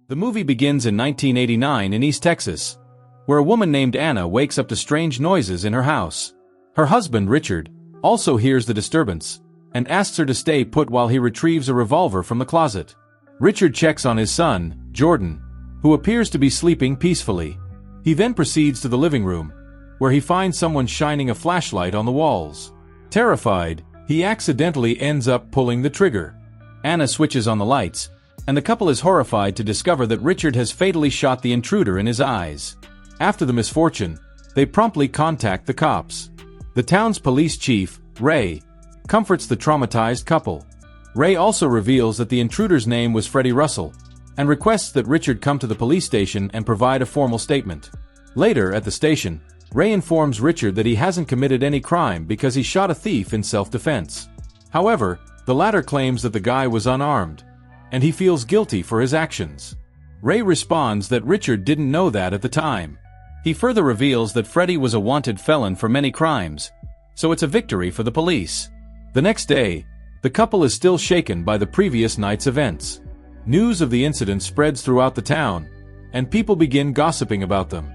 The movie begins in 1989 in East Texas, where a woman named Anna wakes up to strange noises in her house. Her husband, Richard, also hears the disturbance and asks her to stay put while he retrieves a revolver from the closet. Richard checks on his son, Jordan, who appears to be sleeping peacefully. He then proceeds to the living room, where he finds someone shining a flashlight on the walls. Terrified, he accidentally ends up pulling the trigger. Anna switches on the lights, and the couple is horrified to discover that Richard has fatally shot the intruder in his eyes. After the misfortune, they promptly contact the cops. The town's police chief, Ray, comforts the traumatized couple. Ray also reveals that the intruder's name was Freddie Russell, and requests that Richard come to the police station and provide a formal statement. Later, at the station, Ray informs Richard that he hasn't committed any crime because he shot a thief in self-defense. However, the latter claims that the guy was unarmed, and he feels guilty for his actions. Ray responds that Richard didn't know that at the time. He further reveals that Freddie was a wanted felon for many crimes, so it's a victory for the police. The next day, the couple is still shaken by the previous night's events. News of the incident spreads throughout the town, and people begin gossiping about them.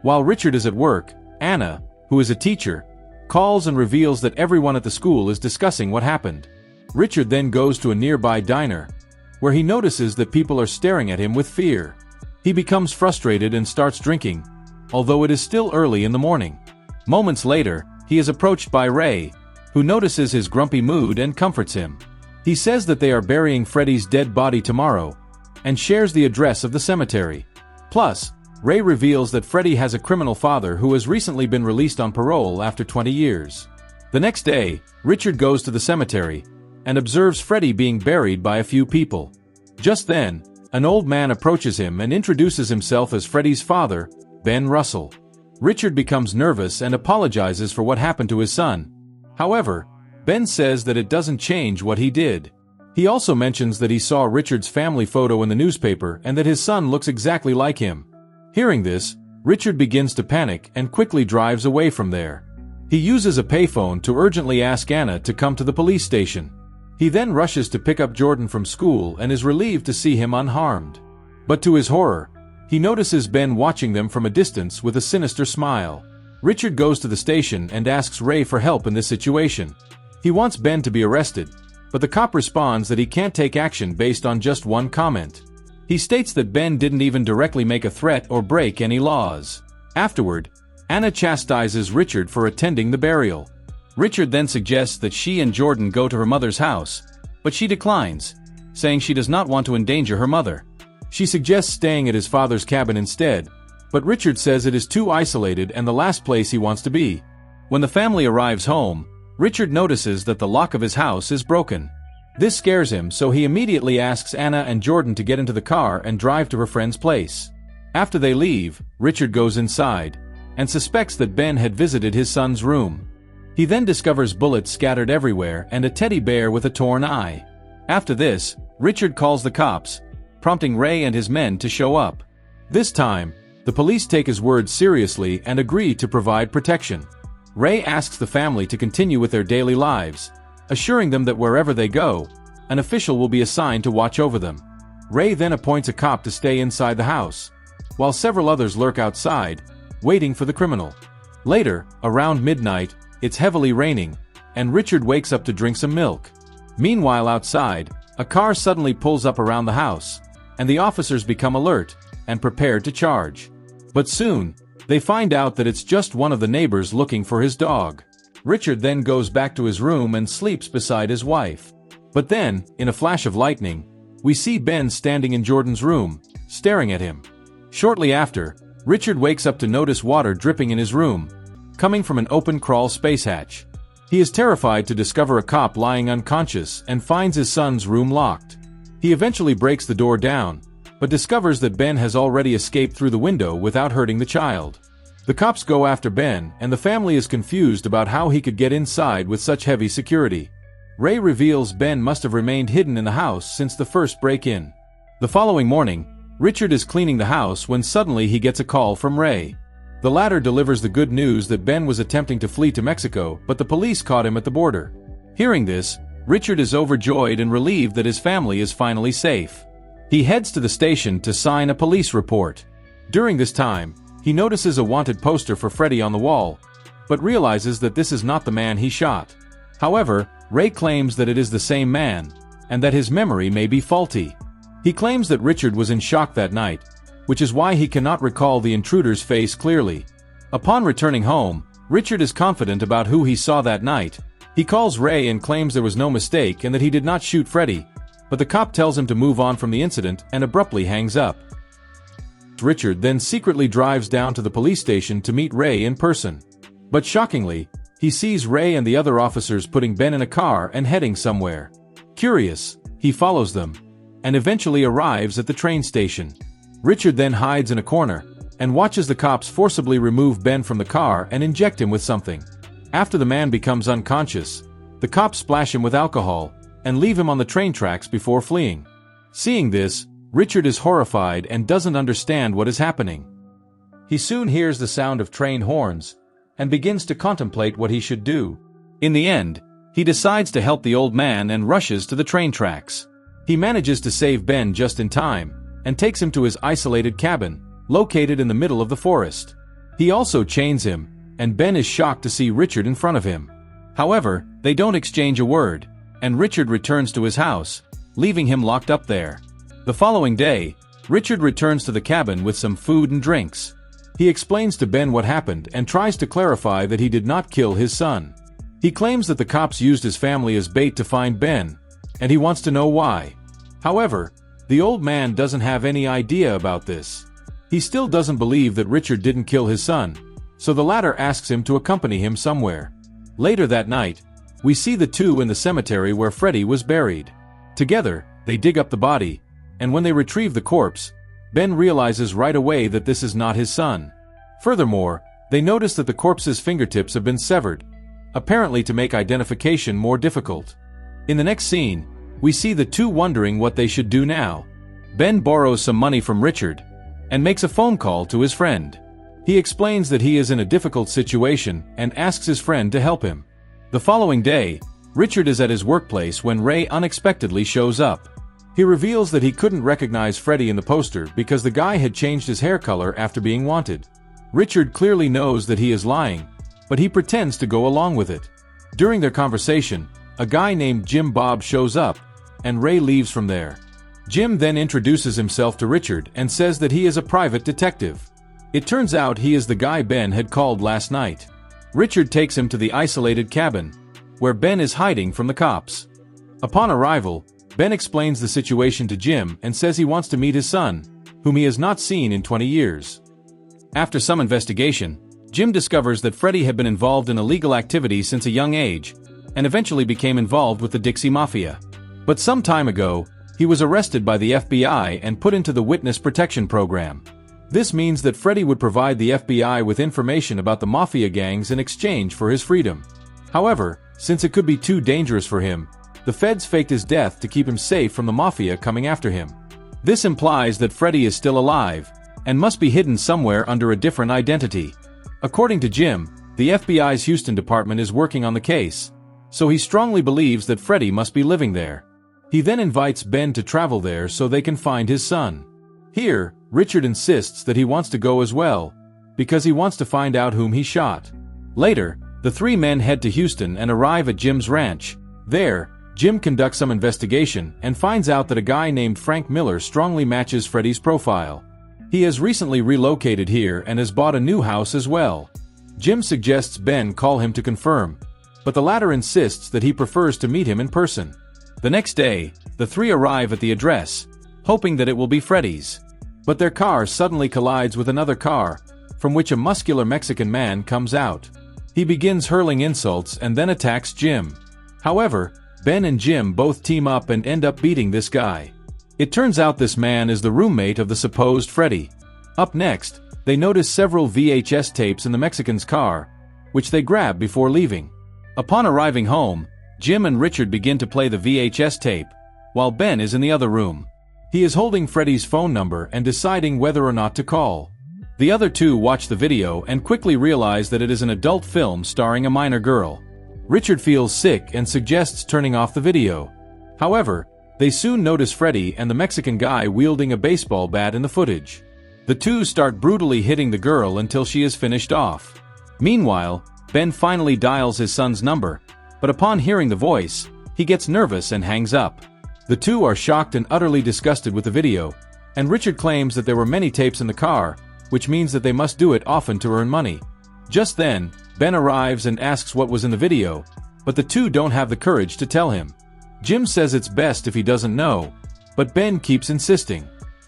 While Richard is at work, Anna, who is a teacher, calls and reveals that everyone at the school is discussing what happened. Richard then goes to a nearby diner, where he notices that people are staring at him with fear. He becomes frustrated and starts drinking, although it is still early in the morning. Moments later, he is approached by Ray, who notices his grumpy mood and comforts him. He says that they are burying Freddie's dead body tomorrow, and shares the address of the cemetery. Plus, Ray reveals that Freddie has a criminal father who has recently been released on parole after 20 years. The next day, Richard goes to the cemetery, and observes Freddie being buried by a few people. Just then, an old man approaches him and introduces himself as Freddie's father, Ben Russell. Richard becomes nervous and apologizes for what happened to his son. However, Ben says that it doesn't change what he did. He also mentions that he saw Richard's family photo in the newspaper and that his son looks exactly like him. Hearing this, Richard begins to panic and quickly drives away from there. He uses a payphone to urgently ask Anna to come to the police station. He then rushes to pick up Jordan from school and is relieved to see him unharmed. But to his horror, he notices Ben watching them from a distance with a sinister smile. Richard goes to the station and asks Ray for help in this situation. He wants Ben to be arrested, but the cop responds that he can't take action based on just one comment. He states that Ben didn't even directly make a threat or break any laws. Afterward, Anna chastises Richard for attending the burial. Richard then suggests that she and Jordan go to her mother's house, but she declines, saying she does not want to endanger her mother. She suggests staying at his father's cabin instead, but Richard says it is too isolated and the last place he wants to be. When the family arrives home, Richard notices that the lock of his house is broken. This scares him, so he immediately asks Anna and Jordan to get into the car and drive to her friend's place. After they leave, Richard goes inside and suspects that Ben had visited his son's room. He then discovers bullets scattered everywhere and a teddy bear with a torn eye. After this, Richard calls the cops, prompting Ray and his men to show up. This time, the police take his words seriously and agree to provide protection. Ray asks the family to continue with their daily lives, assuring them that wherever they go, an official will be assigned to watch over them. Ray then appoints a cop to stay inside the house, while several others lurk outside, waiting for the criminal. Later, around midnight, it's heavily raining, and Richard wakes up to drink some milk. Meanwhile outside, a car suddenly pulls up around the house, and the officers become alert and prepared to charge. But soon, they find out that it's just one of the neighbors looking for his dog. Richard then goes back to his room and sleeps beside his wife. But then, in a flash of lightning, we see Ben standing in Jordan's room, staring at him. Shortly after, Richard wakes up to notice water dripping in his room, coming from an open crawl space hatch. He is terrified to discover a cop lying unconscious and finds his son's room locked. He eventually breaks the door down, but discovers that Ben has already escaped through the window without hurting the child. The cops go after Ben, and the family is confused about how he could get inside with such heavy security. Ray reveals Ben must have remained hidden in the house since the first break-in. The following morning, Richard is cleaning the house when suddenly he gets a call from Ray. The latter delivers the good news that Ben was attempting to flee to Mexico, but the police caught him at the border. Hearing this, Richard is overjoyed and relieved that his family is finally safe. He heads to the station to sign a police report. During this time, he notices a wanted poster for Freddy on the wall, but realizes that this is not the man he shot. However, Ray claims that it is the same man, and that his memory may be faulty. He claims that Richard was in shock that night, which is why he cannot recall the intruder's face clearly. Upon returning home, Richard is confident about who he saw that night. He calls Ray and claims there was no mistake and that he did not shoot Freddy, but the cop tells him to move on from the incident and abruptly hangs up. Richard then secretly drives down to the police station to meet Ray in person. But shockingly, he sees Ray and the other officers putting Ben in a car and heading somewhere. Curious, he follows them, and eventually arrives at the train station. Richard then hides in a corner, and watches the cops forcibly remove Ben from the car and inject him with something. After the man becomes unconscious, the cops splash him with alcohol, and leave him on the train tracks before fleeing. Seeing this, Richard is horrified and doesn't understand what is happening. He soon hears the sound of train horns, and begins to contemplate what he should do. In the end, he decides to help the old man and rushes to the train tracks. He manages to save Ben just in time, and takes him to his isolated cabin, located in the middle of the forest. He also chains him, and Ben is shocked to see Richard in front of him. However, they don't exchange a word, and Richard returns to his house, leaving him locked up there. The following day, Richard returns to the cabin with some food and drinks. He explains to Ben what happened and tries to clarify that he did not kill his son. He claims that the cops used his family as bait to find Ben, and he wants to know why. However, the old man doesn't have any idea about this. He still doesn't believe that Richard didn't kill his son, so the latter asks him to accompany him somewhere. Later that night, we see the two in the cemetery where Freddy was buried. Together, they dig up the body, and when they retrieve the corpse, Ben realizes right away that this is not his son. Furthermore, they notice that the corpse's fingertips have been severed, apparently to make identification more difficult. In the next scene, we see the two wondering what they should do now. Ben borrows some money from Richard, and makes a phone call to his friend. He explains that he is in a difficult situation and asks his friend to help him. The following day, Richard is at his workplace when Ray unexpectedly shows up. He reveals that he couldn't recognize Freddy in the poster because the guy had changed his hair color after being wanted. Richard clearly knows that he is lying, but he pretends to go along with it. During their conversation, a guy named Jim Bob shows up, and Ray leaves from there. Jim then introduces himself to Richard and says that he is a private detective. It turns out he is the guy Ben had called last night. Richard takes him to the isolated cabin, where Ben is hiding from the cops. Upon arrival, Ben explains the situation to Jim and says he wants to meet his son, whom he has not seen in 20 years. After some investigation, Jim discovers that Freddy had been involved in illegal activity since a young age, and eventually became involved with the Dixie Mafia. But some time ago, he was arrested by the FBI and put into the Witness Protection Program. This means that Freddy would provide the FBI with information about the Mafia gangs in exchange for his freedom. However, since it could be too dangerous for him, the feds faked his death to keep him safe from the Mafia coming after him. This implies that Freddy is still alive, and must be hidden somewhere under a different identity. According to Jim, the FBI's Houston department is working on the case, so he strongly believes that Freddy must be living there. He then invites Ben to travel there so they can find his son. Here, Richard insists that he wants to go as well, because he wants to find out whom he shot. Later, the three men head to Houston and arrive at Jim's ranch. There, Jim conducts some investigation and finds out that a guy named Frank Miller strongly matches Freddy's profile. He has recently relocated here and has bought a new house as well. Jim suggests Ben call him to confirm, but the latter insists that he prefers to meet him in person. The next day, the three arrive at the address, hoping that it will be Freddy's. But their car suddenly collides with another car, from which a muscular Mexican man comes out. He begins hurling insults and then attacks Jim. However, Ben and Jim both team up and end up beating this guy. It turns out this man is the roommate of the supposed Freddy. Up next, they notice several VHS tapes in the Mexican's car, which they grab before leaving. Upon arriving home, Jim and Richard begin to play the VHS tape, while Ben is in the other room. He is holding Freddy's phone number and deciding whether or not to call. The other two watch the video and quickly realize that it is an adult film starring a minor girl. Richard feels sick and suggests turning off the video. However, They soon notice Freddy and the Mexican guy wielding a baseball bat in the footage. The two start brutally hitting the girl until she is finished off. Meanwhile, Ben finally dials his son's number, but upon hearing the voice, he gets nervous and hangs up. The two are shocked and utterly disgusted with the video, and Richard claims that there were many tapes in the car, which means that they must do it often to earn money. Just then, Ben arrives and asks what was in the video, but the two don't have the courage to tell him. Jim says it's best if he doesn't know, but Ben keeps insisting.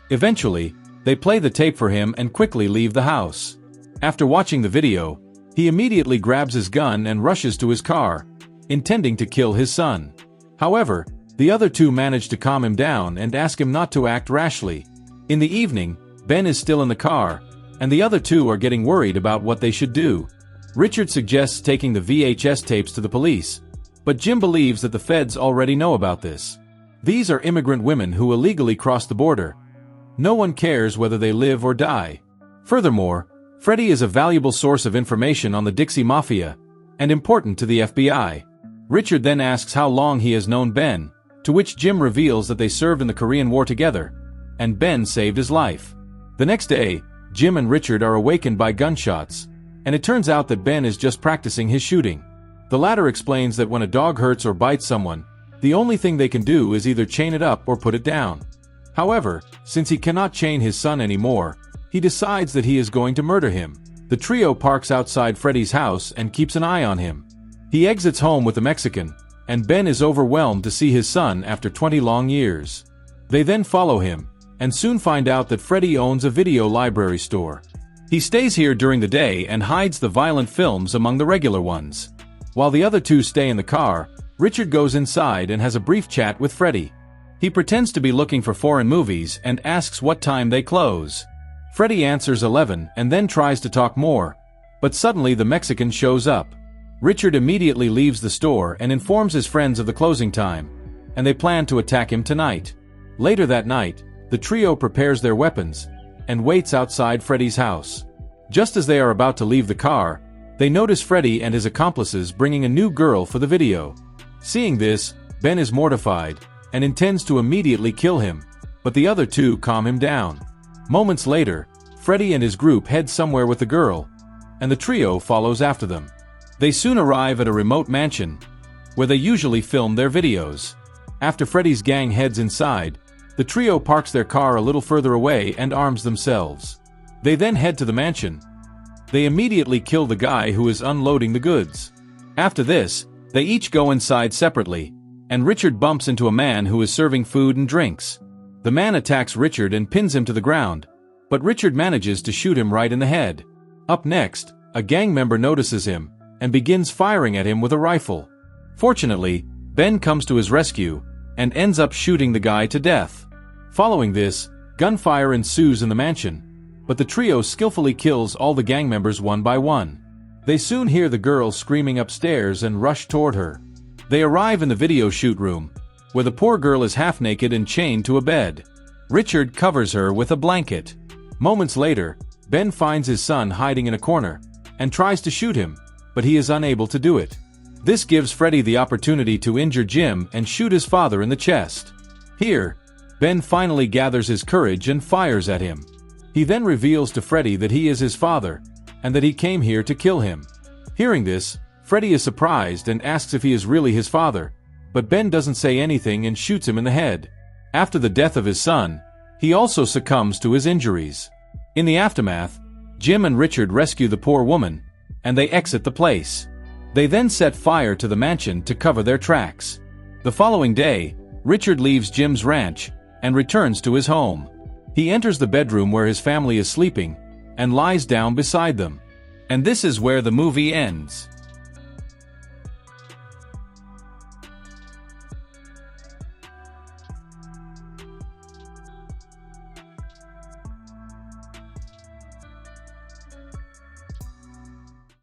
Eventually, they play the tape for him and quickly leave the house. After watching the video, he immediately grabs his gun and rushes to his car, intending to kill his son. However, the other two manage to calm him down and ask him not to act rashly. In the evening, Ben is still in the car, and the other two are getting worried about what they should do. Richard suggests taking the VHS tapes to the police, but Jim believes that the feds already know about this. These are immigrant women who illegally cross the border. No one cares whether they live or die. Furthermore, Freddy is a valuable source of information on the Dixie Mafia, and important to the FBI. Richard then asks how long he has known Ben, to which Jim reveals that they served in the Korean War together, and Ben saved his life. The next day, Jim and Richard are awakened by gunshots, and it turns out that Ben is just practicing his shooting. The latter explains that when a dog hurts or bites someone, the only thing they can do is either chain it up or put it down. However, since he cannot chain his son anymore, he decides that he is going to murder him. The trio parks outside Freddy's house and keeps an eye on him. He exits home with the Mexican, and Ben is overwhelmed to see his son after 20 long years. They then follow him, and soon find out that Freddy owns a video library store. He stays here during the day and hides the violent films among the regular ones. While the other two stay in the car, Richard goes inside and has a brief chat with Freddy. He pretends to be looking for foreign movies and asks what time they close. Freddy answers 11 and then tries to talk more, but suddenly the Mexican shows up. Richard immediately leaves the store and informs his friends of the closing time, and they plan to attack him tonight. Later that night, the trio prepares their weapons and waits outside Freddy's house. Just as they are about to leave the car, they notice Freddy and his accomplices bringing a new girl for the video. Seeing this, Ben is mortified and intends to immediately kill him, but the other two calm him down. Moments later, Freddy and his group head somewhere with the girl, and the trio follows after them. They soon arrive at a remote mansion, where they usually film their videos. After Freddy's gang heads inside, the trio parks their car a little further away and arms themselves. They then head to the mansion. They immediately kill the guy who is unloading the goods. After this, they each go inside separately, and Richard bumps into a man who is serving food and drinks. The man attacks Richard and pins him to the ground, but Richard manages to shoot him right in the head. Up next, a gang member notices him and begins firing at him with a rifle. Fortunately, Ben comes to his rescue and ends up shooting the guy to death. Following this, gunfire ensues in the mansion, but the trio skillfully kills all the gang members one by one. They soon hear the girl screaming upstairs and rush toward her. They arrive in the video shoot room, where the poor girl is half naked and chained to a bed. Richard covers her with a blanket. Moments later, Ben finds his son hiding in a corner and tries to shoot him, but he is unable to do it. This gives Freddy the opportunity to injure Jim and shoot his father in the chest. Here, Ben finally gathers his courage and fires at him. He then reveals to Freddy that he is his father, and that he came here to kill him. Hearing this, Freddy is surprised and asks if he is really his father, but Ben doesn't say anything and shoots him in the head. After the death of his son, he also succumbs to his injuries. In the aftermath, Jim and Richard rescue the poor woman, and they exit the place. They then set fire to the mansion to cover their tracks. The following day, Richard leaves Jim's ranch and returns to his home. He enters the bedroom where his family is sleeping and lies down beside them. And this is where the movie ends.